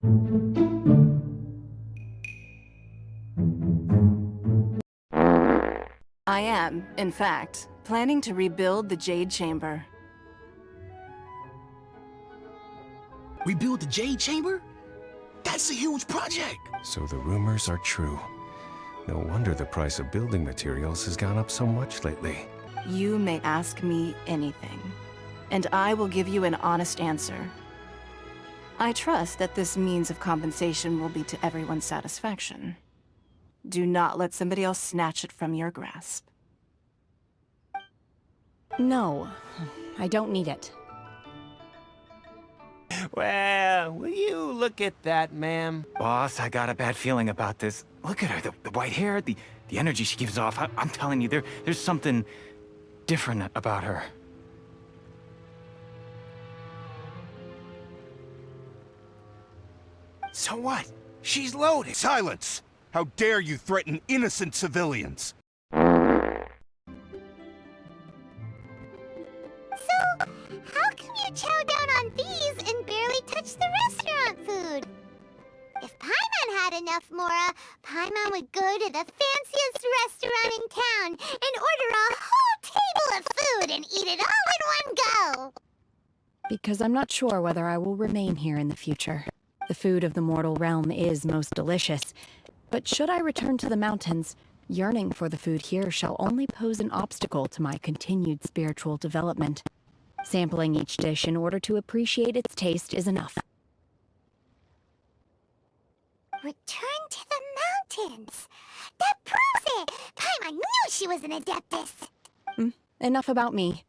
I am, in fact, planning to rebuild the Jade Chamber. Rebuild the Jade Chamber? That's a huge project! So the rumors are true. No wonder the price of building materials has gone up so much lately. You may ask me anything, and I will give you an honest answer. I trust that this means of compensation will be to everyone's satisfaction. Do not let somebody else snatch it from your grasp. No, I don't need it. Well, will you look at that, ma'am? Boss, I got a bad feeling about this. Look at her, the white hair, the energy she gives off. I'm telling you, there's something different about her. So what? She's loaded. Silence! How dare you threaten innocent civilians? So, how come you chow down on these and barely touch the restaurant food? If Paimon had enough Mora, Paimon would go to the fanciest restaurant in town and order a whole table of food and eat it all in one go! Because I'm not sure whether I will remain here in the future. The food of the mortal realm is most delicious, but should I return to the mountains, yearning for the food here shall only pose an obstacle to my continued spiritual development. Sampling each dish in order to appreciate its taste is enough. Return to the mountains! That proves it! Paimon knew she was an Adeptus! Enough about me.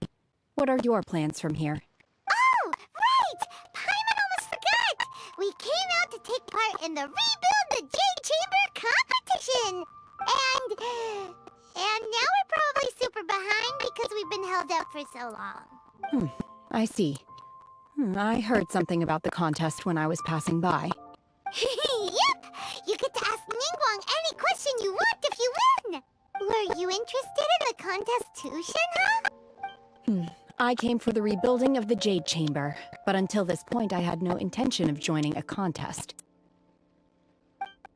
What are your plans from here? Oh, right! Paimon almost forgot! We came out to take part in the Rebuild the Jade Chamber competition! And now we're probably super behind because we've been held up for so long. I see. I heard something about the contest when I was passing by. Yep! You get to ask Ningguang any question you want if you win! Were you interested in the contest too, Shenhe? I came for the rebuilding of the Jade Chamber, but until this point I had no intention of joining a contest.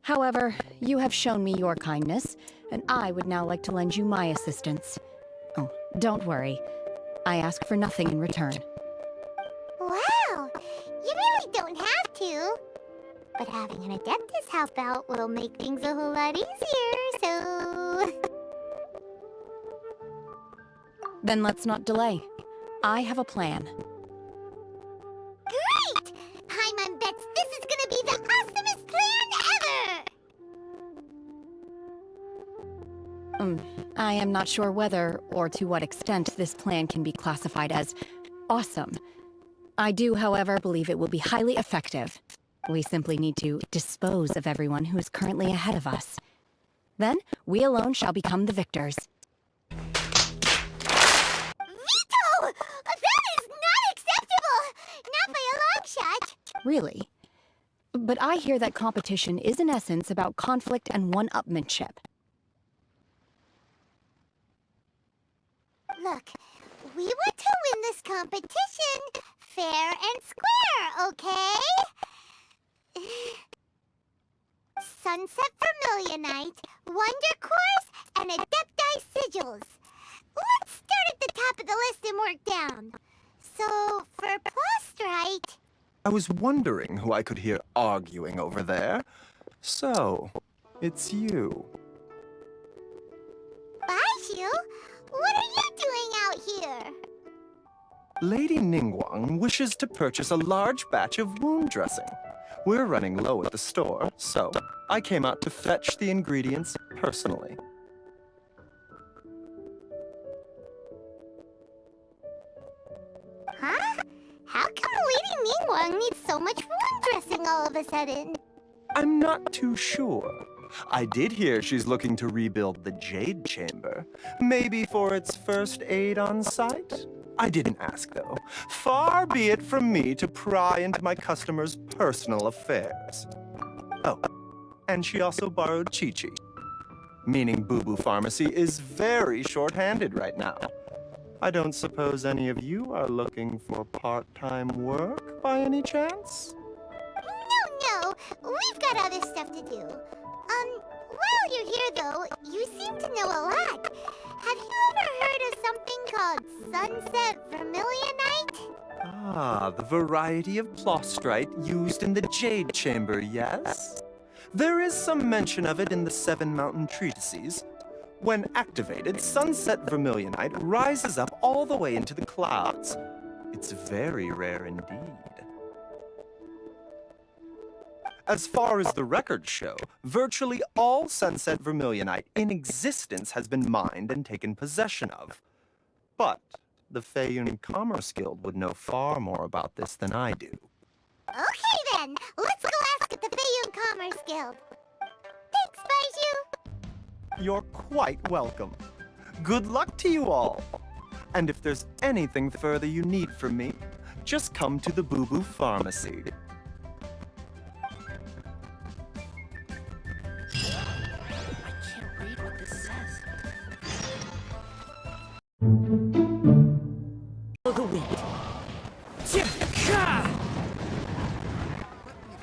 However, you have shown me your kindness, and I would now like to lend you my assistance. Oh, don't worry. I ask for nothing in return. Wow! You really don't have to. But having an Adeptus help out will make things a whole lot easier, so... Then let's not delay. I have a plan. Great! Paimon bets this is gonna be the awesomest plan ever! I am not sure whether or to what extent this plan can be classified as awesome. I do, however, believe it will be highly effective. We simply need to dispose of everyone who is currently ahead of us. Then, we alone shall become the victors. Veto! That is not acceptable! Not by a long shot! Really? But I hear that competition is in essence about conflict and one-upmanship. Look, we want to win this competition fair and square, okay? Sunset Vermilionite, Wonder Cores, and Adepti Sigils. Let's start at the top of the list and work down. So, for Plastrite... I was wondering who I could hear arguing over there. So, it's you. Baishu, what are you doing out here? Lady Ningguang wishes to purchase a large batch of wound dressing. We're running low at the store, so I came out to fetch the ingredients personally. Huh? How come Lady Ningguang needs so much wound dressing all of a sudden? I'm not too sure. I did hear she's looking to rebuild the Jade Chamber. Maybe for its first aid on site? I didn't ask, though. Far be it from me to pry into my customers' personal affairs. Oh, and she also borrowed Chi-Chi. Meaning Boo Boo Pharmacy is very short-handed right now. I don't suppose any of you are looking for part-time work by any chance? No, got other stuff to do. While you're here though, you seem to know a lot. Have you ever heard of something called Sunset Vermilionite? Ah, the variety of plostrite used in the Jade Chamber, yes? There is some mention of it in the Seven Mountain Treatises. When activated, Sunset Vermilionite rises up all the way into the clouds. It's very rare indeed. As far as the records show, virtually all Sunset Vermilionite in existence has been mined and taken possession of. But the Feiyun Commerce Guild would know far more about this than I do. Okay then, let's go ask at the Feiyun Commerce Guild. Thanks, Baiju. You're quite welcome. Good luck to you all. And if there's anything further you need from me, just come to the Boo Boo Pharmacy. The wind.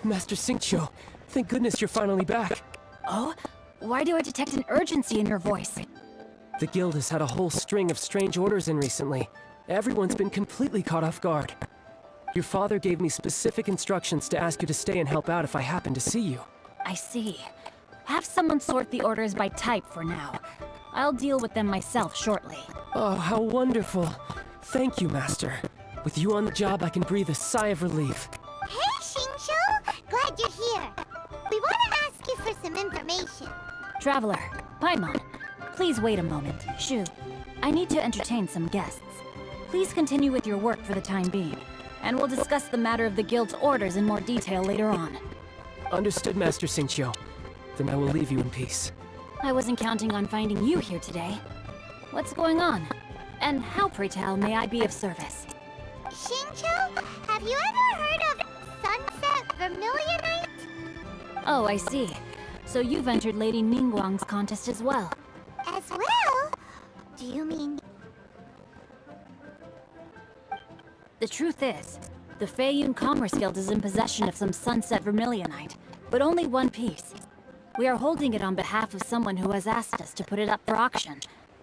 Master Xingqiu, thank goodness you're finally back. Oh? Why do I detect an urgency in your voice? The guild has had a whole string of strange orders in recently. Everyone's been completely caught off guard. Your father gave me specific instructions to ask you to stay and help out if I happen to see you. I see. Have someone sort the orders by type for now. I'll deal with them myself shortly. Oh, how wonderful. Thank you, Master. With you on the job, I can breathe a sigh of relief. Hey, Xingqiu! Glad you're here. We want to ask you for some information. Traveler, Paimon, please wait a moment. Shu, I need to entertain some guests. Please continue with your work for the time being, and we'll discuss the matter of the guild's orders in more detail later on. Understood, Master Xingqiu. Then I will leave you in peace. I wasn't counting on finding you here today. What's going on? And how, pray tell, may I be of service? Xingqiu, have you ever heard of Sunset Vermilionite? Oh, I see. So you've entered Lady Ningguang's contest as well. As well? Do you mean... The truth is, the Feiyun Commerce Guild is in possession of some Sunset Vermilionite, but only one piece. We are holding it on behalf of someone who has asked us to put it up for auction,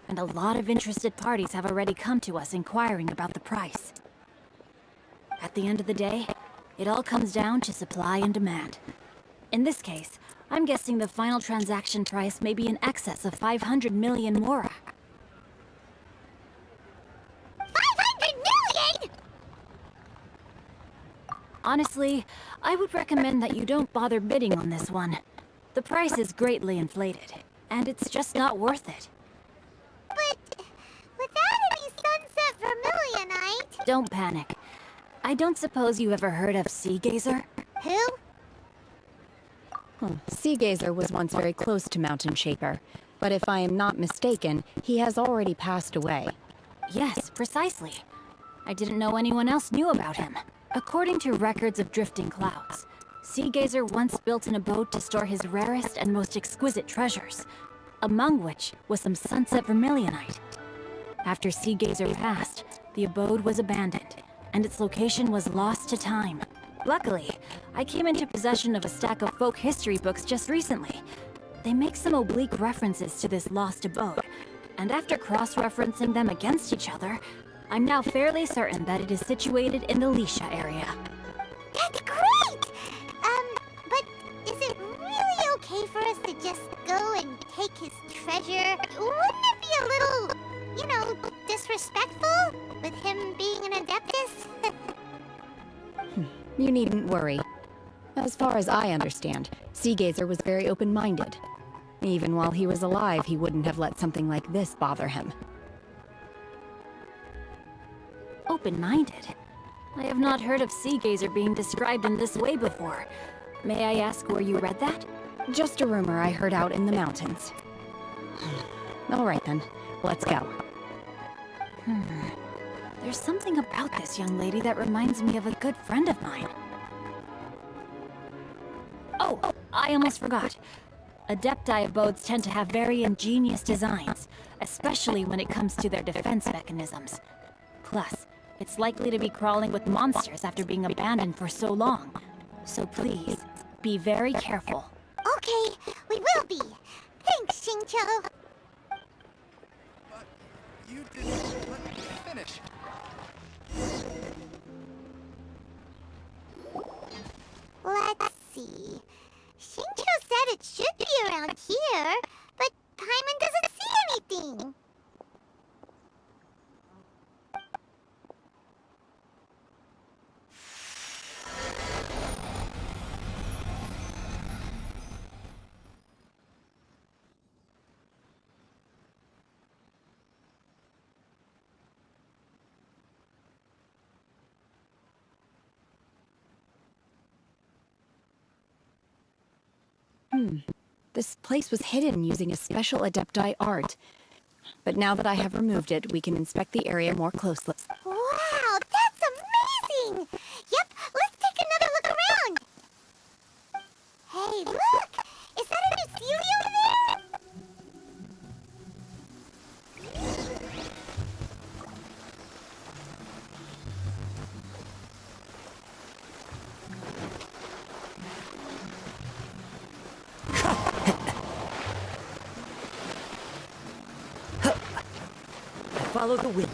and a lot of interested parties have already come to us inquiring about the price. At the end of the day, it all comes down to supply and demand. In this case, I'm guessing the final transaction price may be in excess of 500 million mora. 500 million?! Honestly, I would recommend that you don't bother bidding on this one. The price is greatly inflated, and it's just not worth it. But without any Sunset Vermilionite... Don't panic. I don't suppose you ever heard of Sea Gazer? Who? Sea Gazer was once very close to Mountain Shaper, but if I am not mistaken, he has already passed away. Yes, precisely. I didn't know anyone else knew about him. According to records of drifting clouds, Sea Gazer once built an abode to store his rarest and most exquisite treasures, among which was some Sunset Vermilionite. After Sea Gazer passed, the abode was abandoned, and its location was lost to time. Luckily, I came into possession of a stack of folk history books just recently. They make some oblique references to this lost abode, and after cross-referencing them against each other, I'm now fairly certain that it is situated in the Lisha area. That's great! But is it really okay for us to just go and take his treasure? Wouldn't it be a little, disrespectful with him being an Adeptus? You needn't worry. As far as I understand, Sea Gazer was very open-minded. Even while he was alive, he wouldn't have let something like this bother him. Open-minded? I have not heard of Sea Gazer being described in this way before. May I ask where you read that? Just a rumor I heard out in the mountains. All right then, let's go. There's something about this young lady that reminds me of a good friend of mine. Oh, I almost forgot. Adepti abodes tend to have very ingenious designs, especially when it comes to their defense mechanisms. Plus, it's likely to be crawling with monsters after being abandoned for so long. So please, Be very careful. Okay, we will be. Thanks, Xingqiu. You didn't let me finish. Let's see. Xingqiu said it should be around here, but Paimon doesn't see anything. This place was hidden using a special Adepti art. But now that I have removed it, we can inspect the area more closely. Wow, that's amazing! Yep, let's take another look around. Hey, look! Is that a new Sealy over there? Follow the wind.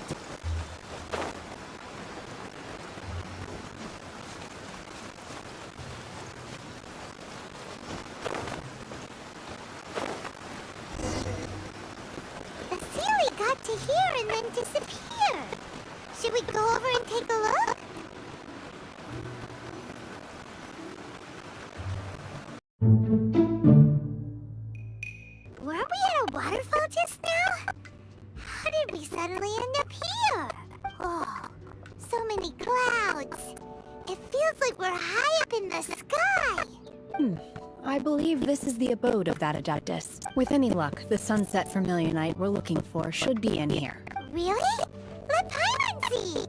The Sealy got to here and then disappear. Should we go over and take a look? Were we at a waterfall just now? How did we suddenly end up here? Oh, so many clouds. It feels like we're high up in the sky. I believe this is the abode of that Adeptus. With any luck, the sunset Vermilionite we're looking for should be in here. Really? Let Paimon see!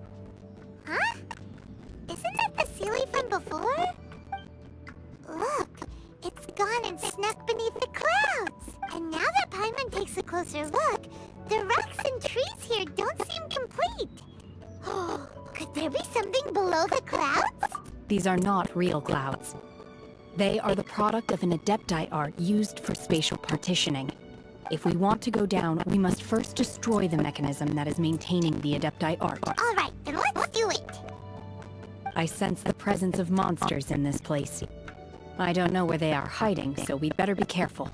Huh? Isn't that the Sealy from before? Look, it's gone and snuck beneath the clouds. And now that Paimon takes a closer look, the rocks and trees here don't seem complete. Could there be something below the clouds? These are not real clouds. They are the product of an Adepti art used for spatial partitioning. If we want to go down, we must first destroy the mechanism that is maintaining the Adepti art. All right, then let's do it. I sense the presence of monsters in this place. I don't know where they are hiding, so we'd better be careful.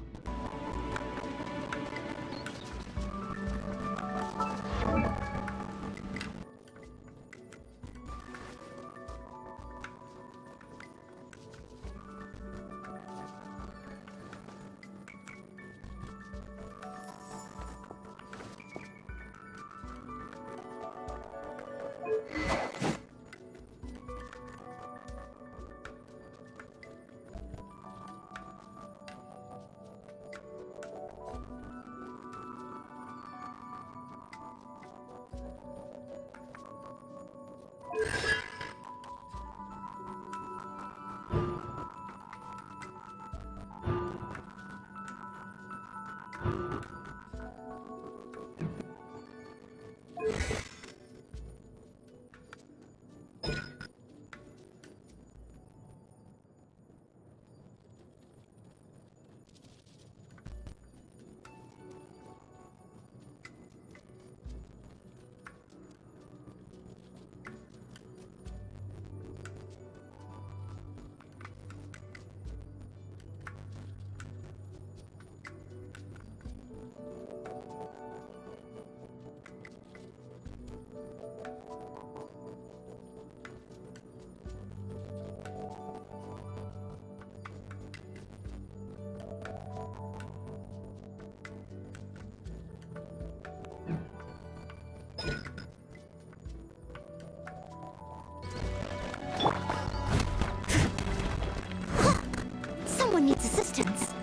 Someone needs assistance.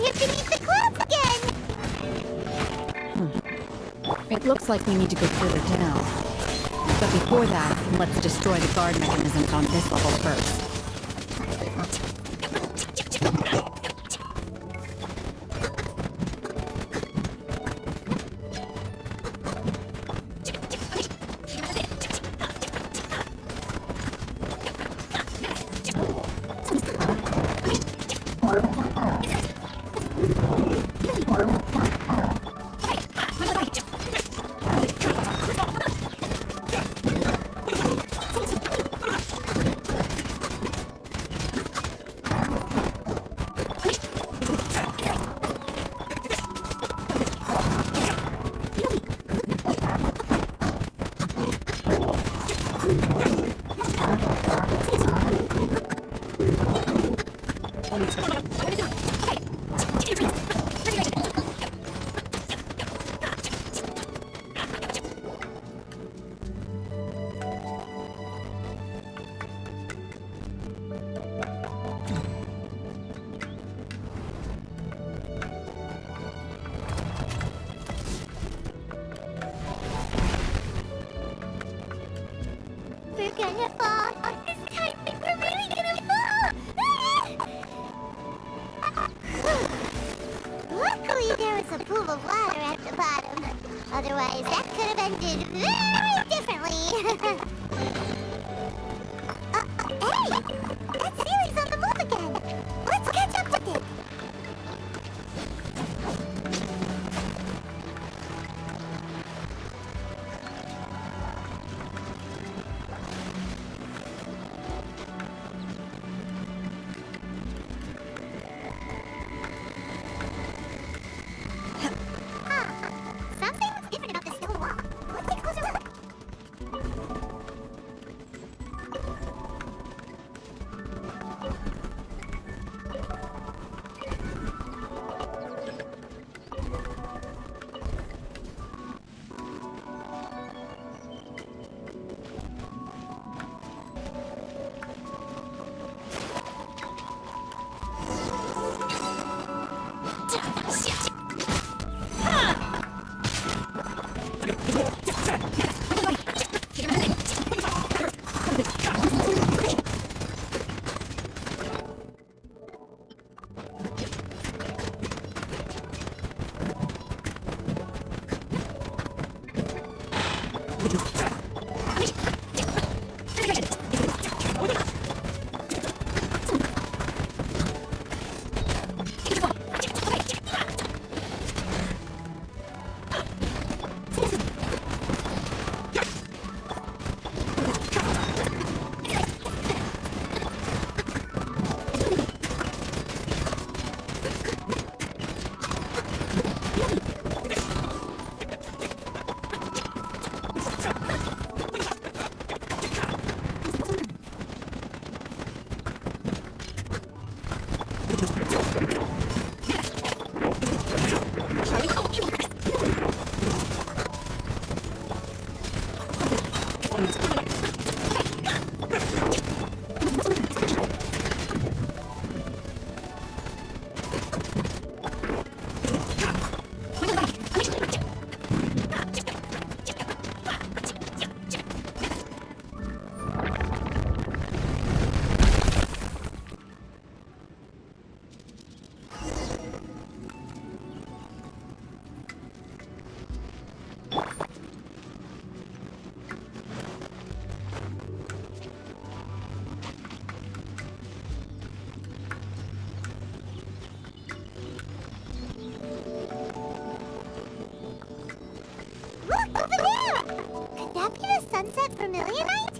disappeared beneath the clouds again! It looks like we need to go further down. But before that, let's destroy the guard mechanisms on this level first. We're gonna fall! This time, we're really gonna fall! Luckily, there was a pool of water at the bottom. Otherwise, that could have ended very differently. Hey! That ceiling's on the move again! Let's catch up with it! Something's different about this stone wall. Let's take a closer look. Look, over there! Could that be the sunset vermilionite?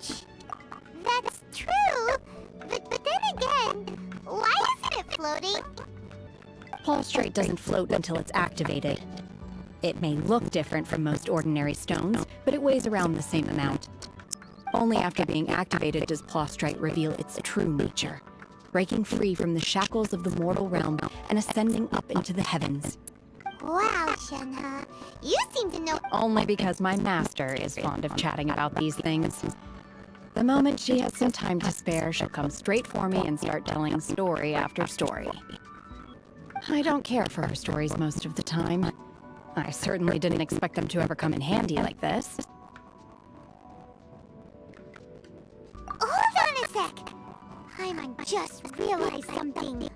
much. That's true, but then again, why isn't it floating? Prostrate doesn't float until it's activated. It may look different from most ordinary stones, but it weighs around the same amount. Only after being activated does Prostrate reveal its true nature, breaking free from the shackles of the mortal realm and ascending up into the heavens. Wow, Shenhe, you seem to know. Only because my master is fond of chatting about these things. The moment she has some time to spare, she'll come straight for me and start telling story after story. I don't care for her stories most of the time. I certainly didn't expect them to ever come in handy like this. Hold on a sec! Paimon just realized something.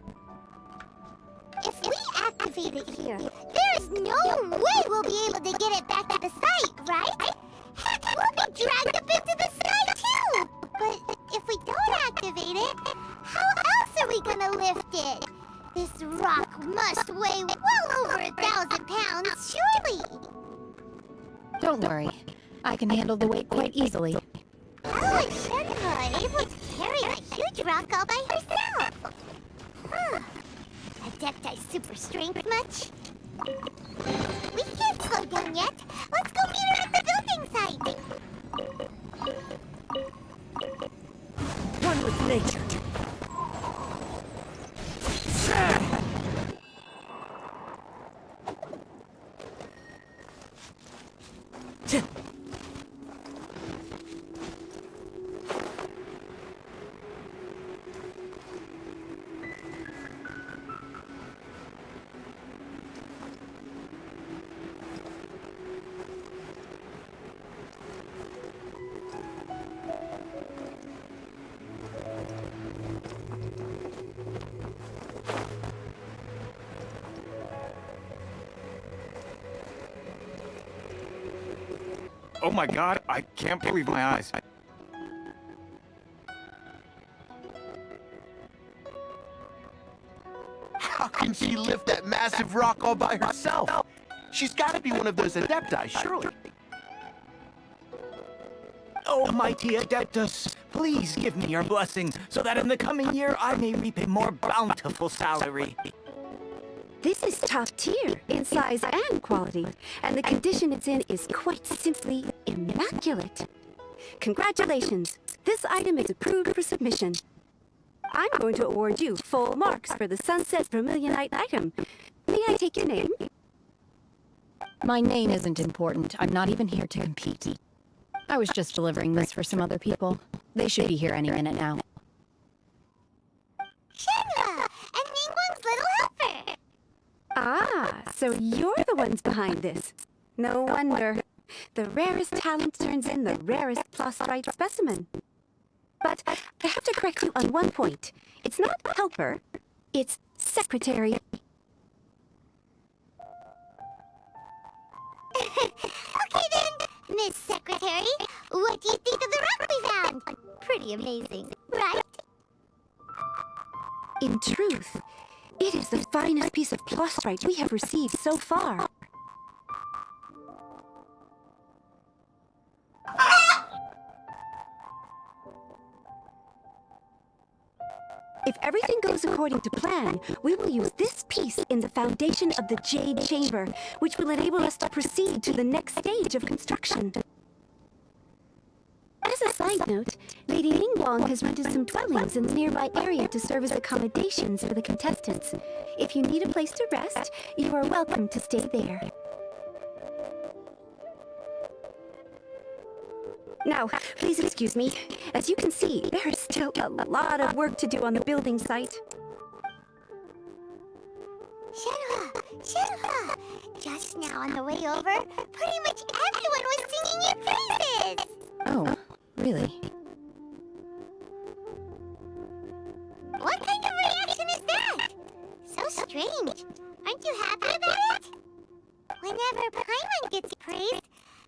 If we activate it here, there's no way we'll be able to get it back to the site, right? Heck, we'll be dragged up into the sky too! But if we don't activate it, how else are we gonna lift it? This rock must weigh well over 1,000 pounds, surely! Don't worry. I can handle the weight quite easily. How is Shenhe able to carry a huge rock all by herself? Huh. Adepti super strength much? We can't slow down yet. Let's go meet her at the building site. One with nature. Oh my god, I can't believe my eyes. How can she lift that massive rock all by herself? She's gotta be one of those Adepti, surely. Oh, mighty Adeptus, please give me your blessing, so that in the coming year I may reap a more bountiful salary. This is top tier in size and quality, and the condition it's in is quite simply immaculate. Congratulations! This item is approved for submission. I'm going to award you full marks for the Sunset Vermilionite item. May I take your name? My name isn't important. I'm not even here to compete. I was just delivering this for some other people. They should be here any minute now. Shenhe! And Ningguang's little helper! Ah, so you're the ones behind this. No wonder. The rarest talent turns in the rarest Prostrate specimen. But I have to correct you on one point. It's not helper, it's secretary. Okay then, Miss Secretary, what do you think of the rock we found? Pretty amazing, right? In truth, it is the finest piece of Prostrate we have received so far. If everything goes according to plan, we will use this piece in the foundation of the Jade Chamber, which will enable us to proceed to the next stage of construction. As a side note, Lady Ningguang has rented some dwellings in the nearby area to serve as accommodations for the contestants. If you need a place to rest, you are welcome to stay there. Now, please excuse me. As you can see, there is still a lot of work to do on the building site. Shenhe! Just now on the way over, pretty much everyone was singing your praises! Oh, really? What kind of reaction is that? So strange. Aren't you happy about it? Whenever Paimon gets praised,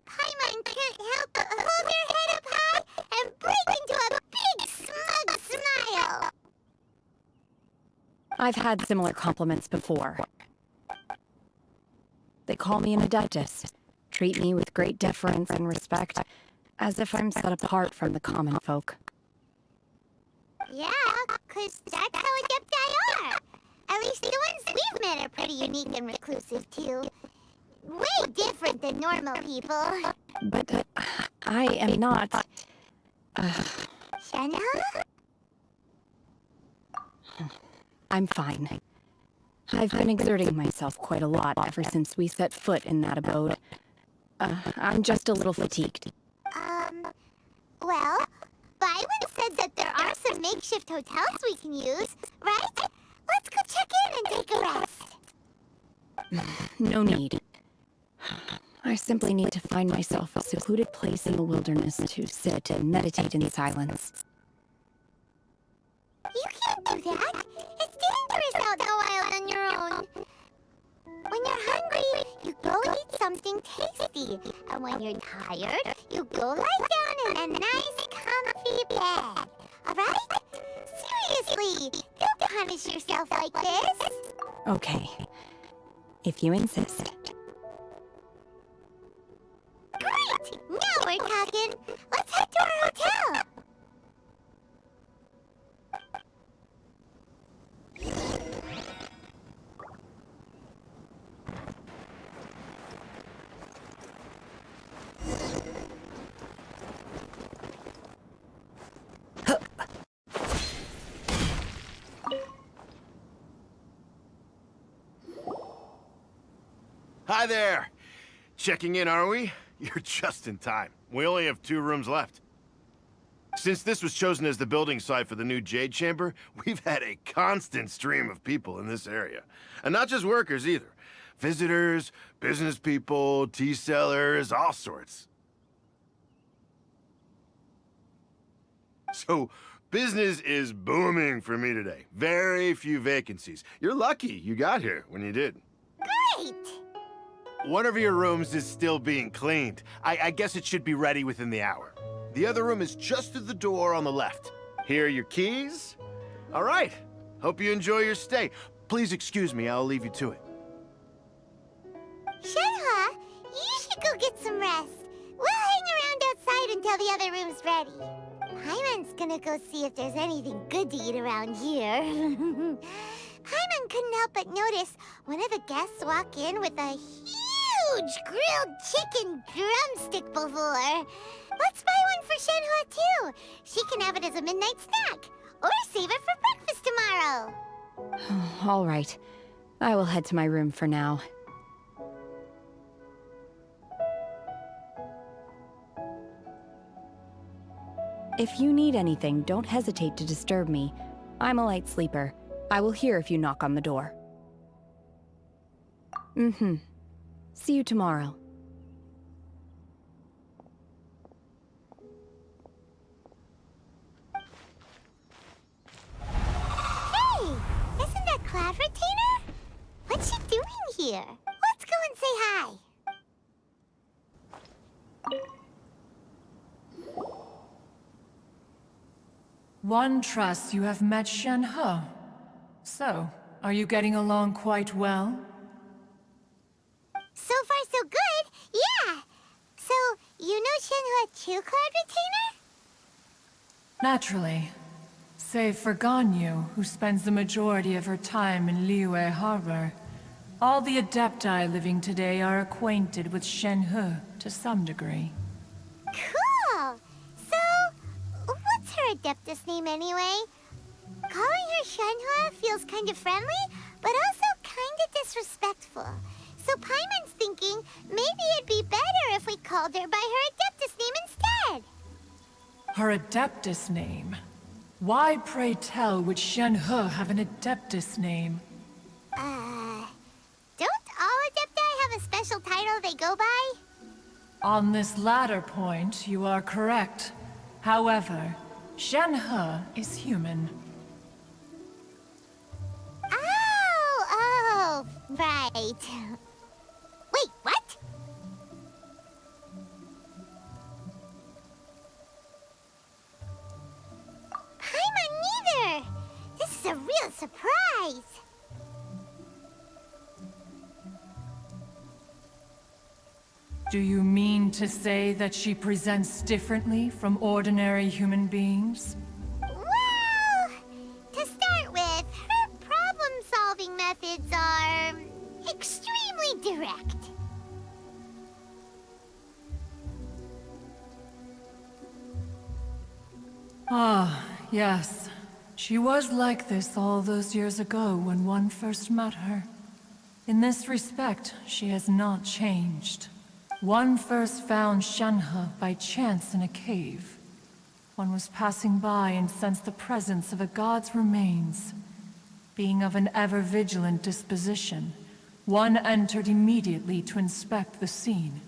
Paimon can't help but hold her head up high and break into a big smug smile. I've had similar compliments before. They call me an Adeptus, treat me with great deference and respect, as if I'm set apart from the common folk. Yeah, 'cause that's how Adepti are. At least the ones we've met are pretty unique and reclusive, too. Way different than normal people. But I am not. Shenhe? I'm fine. I've been exerting myself quite a lot ever since we set foot in that abode. I'm just a little fatigued. Well, Byron said that there are some makeshift hotels we can use, right? Let's go check in and take a rest. No need. I simply need to find myself a secluded place in the wilderness to sit and meditate in silence. You can't do that. It's dangerous out in the wild on your own. When you're hungry, you go eat something tasty. And when you're tired, you go lie down in a nice, comfy bed. Alright? Seriously, don't punish yourself like this. Okay. If you insist. Great! Now we're talking. Let's head to our hotel. Hi there! Checking in, are we? You're just in time. We only have 2 rooms left. Since this was chosen as the building site for the new Jade Chamber, we've had a constant stream of people in this area. And not just workers, either. Visitors, business people, tea sellers, all sorts. So, business is booming for me today. Very few vacancies. You're lucky you got here when you did. Great! One of your rooms is still being cleaned. I guess it should be ready within the hour. The other room is just through the door on the left. Here are your keys. All right. Hope you enjoy your stay. Please excuse me, I'll leave you to it. Shenhe, you should go get some rest. We'll hang around outside until the other room's ready. Paimon's gonna go see if there's anything good to eat around here. Paimon couldn't help but notice one of the guests walk in with a huge grilled chicken drumstick before. Let's buy one for Shenhe too. She can have it as a midnight snack. Or save it for breakfast tomorrow. All right. I will head to my room for now. If you need anything, don't hesitate to disturb me. I'm a light sleeper. I will hear if you knock on the door. See you tomorrow. Hey! Isn't that Cloud Retainer? What's she doing here? Let's go and say hi. One trusts you have met Shenhe. So, are you getting along quite well? So far, so good. Yeah. So, you know Shenhe too, Cloud Retainer? Naturally. Save for Ganyu, who spends the majority of her time in Liyue Harbor. All the Adepti living today are acquainted with Shenhe to some degree. Cool. So, what's her Adeptus name anyway? Calling her Shenhe feels kind of friendly, but also kind of disrespectful. So Paimon's thinking maybe it'd be better if we called her by her Adeptus name instead. Her Adeptus name? Why, pray tell, would Shenhe have an Adeptus name? Don't all Adepti have a special title they go by? On this latter point, you are correct. However, Shenhe is human. Oh, right. Wait, what? Paimon neither! This is a real surprise! Do you mean to say that she presents differently from ordinary human beings? Well, to start with, her problem-solving methods are extremely direct. Ah, yes. She was like this all those years ago when one first met her. In this respect, she has not changed. One first found Shenhe by chance in a cave. One was passing by and sensed the presence of a god's remains. Being of an ever-vigilant disposition, one entered immediately to inspect the scene.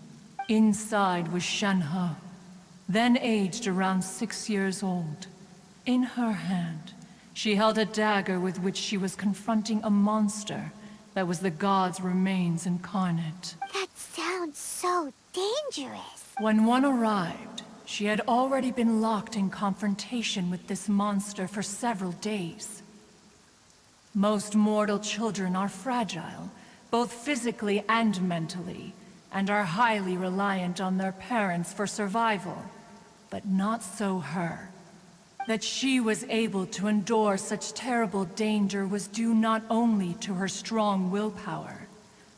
Inside was Shenhe, then aged around 6 years old. In her hand, she held a dagger with which she was confronting a monster that was the god's remains incarnate. That sounds so dangerous. When one arrived, she had already been locked in confrontation with this monster for several days. Most mortal children are fragile, both physically and mentally, and are highly reliant on their parents for survival. But not so her. That she was able to endure such terrible danger was due not only to her strong willpower,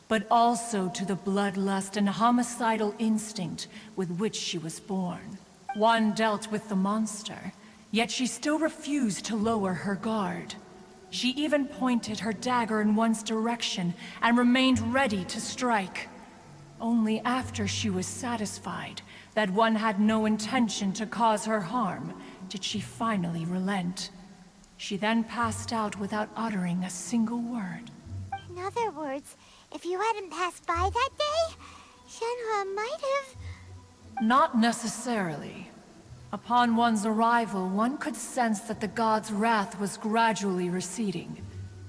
but also to the bloodlust and homicidal instinct with which she was born. One dealt with the monster, yet she still refused to lower her guard. She even pointed her dagger in one's direction and remained ready to strike. Only after she was satisfied that one had no intention to cause her harm did she finally relent. She then passed out without uttering a single word. In other words, if you hadn't passed by that day, Shenhe might have... Not necessarily. Upon one's arrival, one could sense that the god's wrath was gradually receding.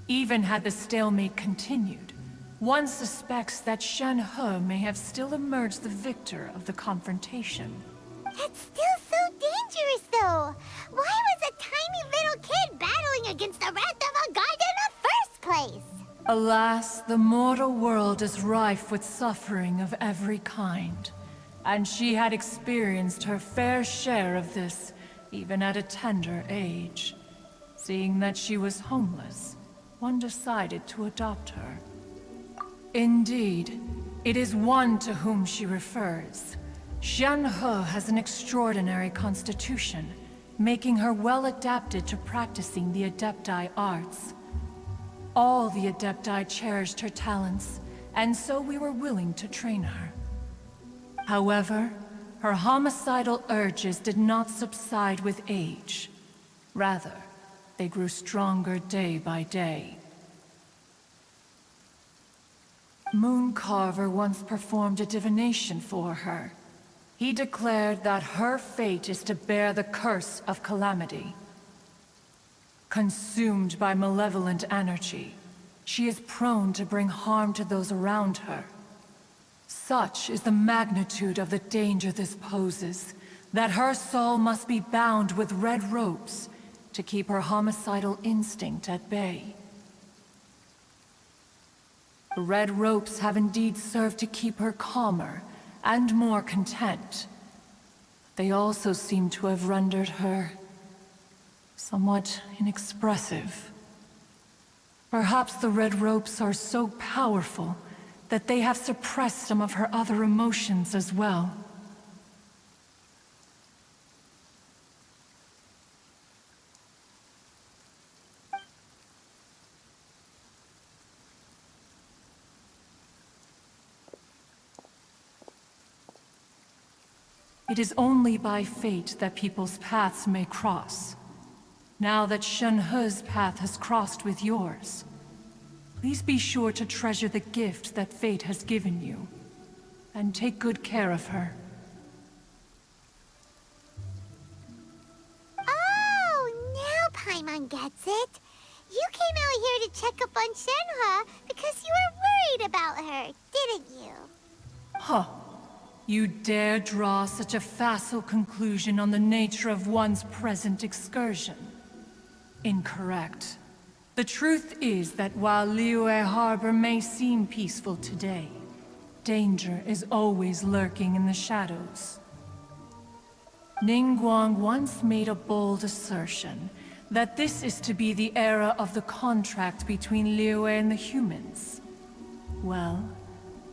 Even had the stalemate continued, one suspects that Shenhe may have still emerged the victor of the confrontation. That's still so dangerous, though. Why was a tiny little kid battling against the wrath of a god in the first place? Alas, the mortal world is rife with suffering of every kind. And she had experienced her fair share of this, even at a tender age. Seeing that she was homeless, one decided to adopt her. Indeed, it is one to whom she refers. Shenhe has an extraordinary constitution, making her well adapted to practicing the Adepti arts. All the Adepti cherished her talents, and so we were willing to train her. However, her homicidal urges did not subside with age. Rather, they grew stronger day by day. Mooncarver once performed a divination for her. He declared that her fate is to bear the curse of calamity. Consumed by malevolent energy, she is prone to bring harm to those around her. Such is the magnitude of the danger this poses, that her soul must be bound with red ropes to keep her homicidal instinct at bay. The red ropes have indeed served to keep her calmer and more content. They also seem to have rendered her somewhat inexpressive. Perhaps the red ropes are so powerful that they have suppressed some of her other emotions as well. It is only by fate that people's paths may cross. Now that Shenhe's path has crossed with yours, please be sure to treasure the gift that fate has given you, and take good care of her. Oh, now Paimon gets it. You came out here to check up on Shenhe because you were worried about her, didn't you? Huh. You dare draw such a facile conclusion on the nature of one's present excursion? Incorrect. The truth is that while Liyue Harbor may seem peaceful today, Danger is always lurking in the shadows. Ningguang once made a bold assertion that this is to be the era of the contract between Liyue and the humans. Well,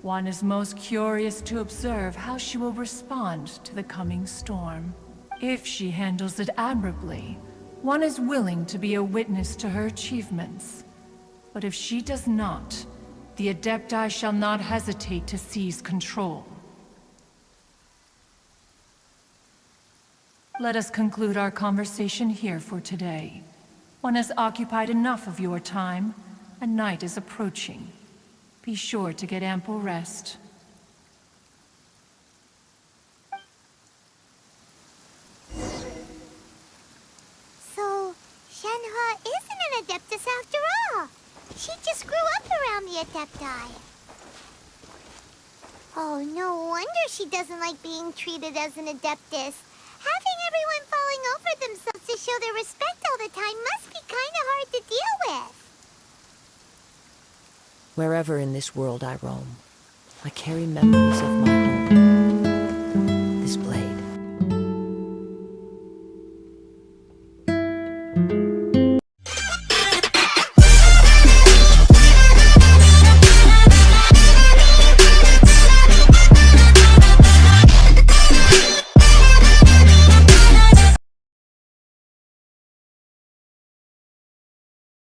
one is most curious to observe how she will respond to the coming storm. If she handles it admirably, one is willing to be a witness to her achievements. But if she does not, the Adepti shall not hesitate to seize control. Let us conclude our conversation here for today. One has occupied enough of your time, and night is approaching. Be sure to get ample rest. So, Shenhe isn't an Adeptus after all. She just grew up around the Adepti. Oh, no wonder she doesn't like being treated as an Adeptus. Having everyone falling over themselves to show their respect all the time must be kind of hard to deal with. Wherever in this world I roam, I carry memories of my home.